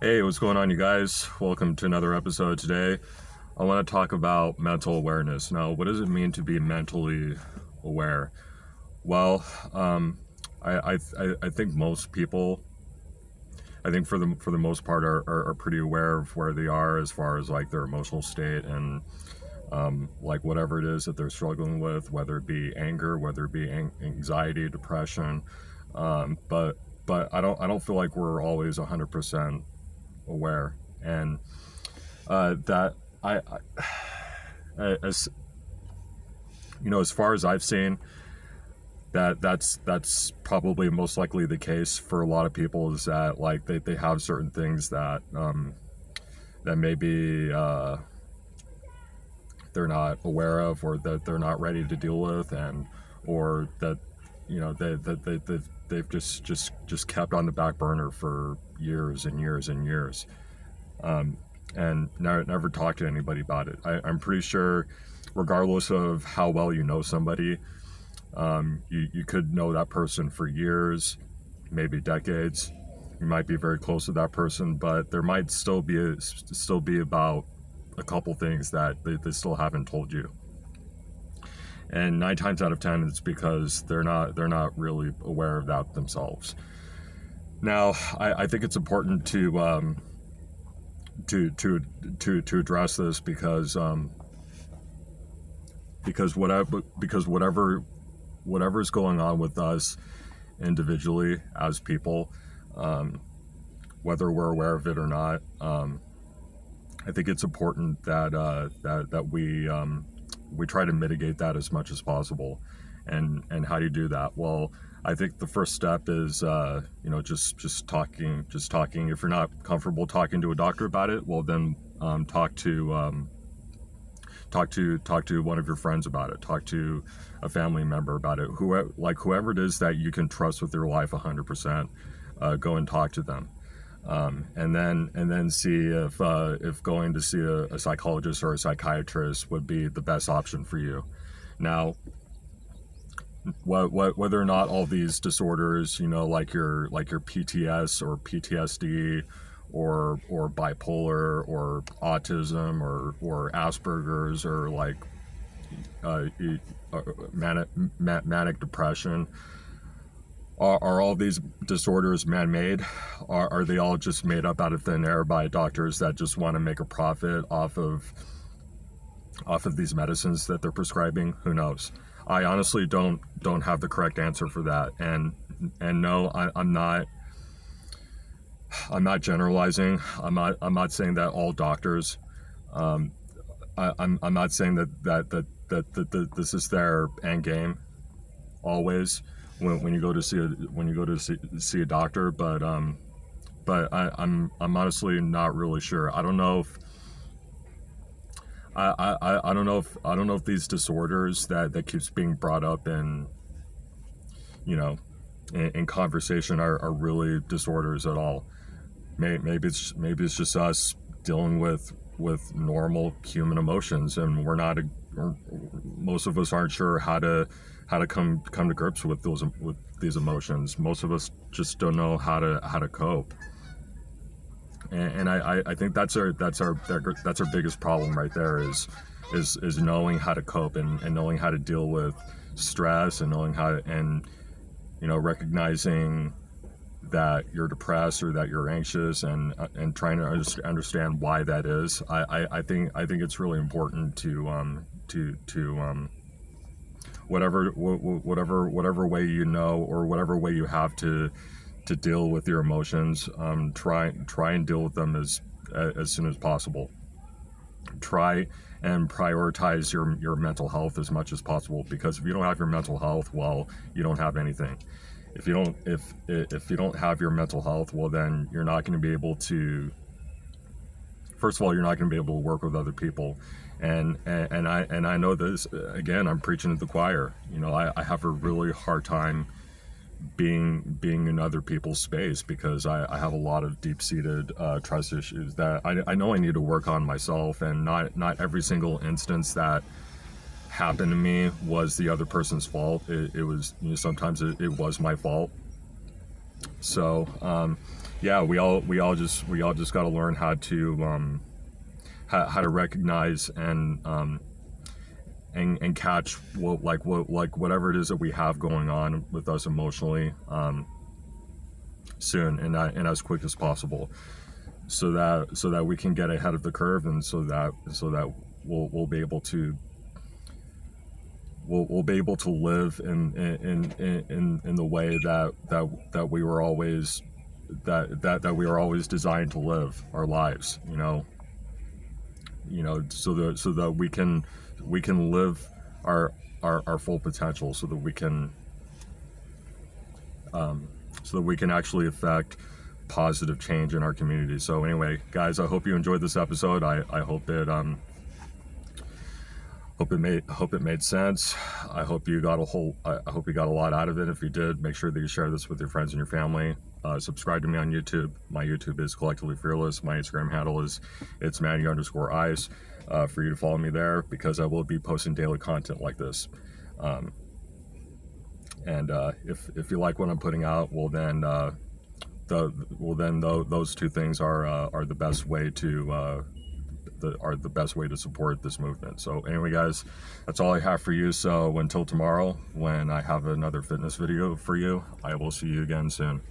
Hey, what's going on, you guys? Welcome to another episode today. I want to talk about mental awareness. Now, what does it mean to be mentally aware? Well, I think most people, I think for the most part, are pretty aware of where they are as far as like their emotional state and like whatever it is that they're struggling with, whether it be anger, whether it be anxiety, depression. But I don't feel like we're always 100% aware, and that as as far as I've seen, that's probably most likely the case for a lot of people, is that like they have certain things that that maybe they're not aware of, or that they're not ready to deal with, and or that they've just kept on the back burner for years and years and years, and never talked to anybody about it. I'm pretty sure, regardless of how well you know somebody, you could know that person for years, maybe decades. You might be very close to that person, but there might still be about a couple things that they still haven't told you. And 9 times out of 10, it's because they're not really aware of that themselves. Now, I think it's important to address this because whatever's going on with us individually as people, whether we're aware of it or not, I think it's important that we try to mitigate that as much as possible. And how do you do that? Well, I think the first step is just talking. If you're not comfortable talking to a doctor about it, well then talk to one of your friends about it. Talk to a family member about it. Whoever it is that you can trust with your life 100%, go and talk to them. And then see if going to see a psychologist or a psychiatrist would be the best option for you. Now, whether or not all these disorders, like your PTS or PTSD or bipolar or autism or Asperger's or like manic depression, are all these disorders man-made? Are they all just made up out of thin air by doctors that just want to make a profit off of these medicines that they're prescribing? Who knows? I honestly don't have the correct answer for that. And no, I'm not generalizing. I'm not saying that all doctors. I'm not saying that this is their end game always when you go to see a doctor, but I'm honestly not really sure. I don't know if I don't know if these disorders that keeps being brought up in conversation are really disorders at all. Maybe it's just us dealing with normal human emotions, and most of us aren't sure how to come to grips with these emotions. Most of us just don't know how to cope. And I think that's our biggest problem right there, is knowing how to cope and knowing how to deal with stress, and knowing how to, and recognizing that you're depressed or that you're anxious, and trying to understand why that is. I think it's really important to whatever way or whatever way you have to deal with your emotions, try and deal with them as soon as possible. Try and prioritize your mental health as much as possible, because if you don't have your mental health, well, you don't have anything. If you don't have your mental health, well, then you're not going to be able to. First of all, you're not going to be able to work with other people, and I know this. Again, I'm preaching to the choir. I have a really hard time being in other people's space, because I have a lot of deep-seated trust issues that I know I need to work on myself, and not every single instance that happened to me was the other person's fault. It was sometimes it was my fault. So yeah, we all just got to learn how to how to recognize and catch whatever it is that we have going on with us emotionally, soon, and as quick as possible, so that we can get ahead of the curve, and so that we'll be able to we'll be able to live in the way that we were always that we were always designed to live our lives. So that we can live our full potential, so that we can actually affect positive change in our community. So anyway, guys, I hope you enjoyed this episode. I hope it made sense. I hope you got a lot out of it. If you did, make sure that you share this with your friends and your family. Subscribe to me on YouTube. My YouTube is Collectively Fearless. My Instagram handle is it's Manny_Ice. For you to follow me there, because I will be posting daily content like this. And if you like what I'm putting out, those two things are the best way to support this movement. So anyway, guys, that's all I have for you. So until tomorrow, when I have another fitness video for you, I will see you again soon.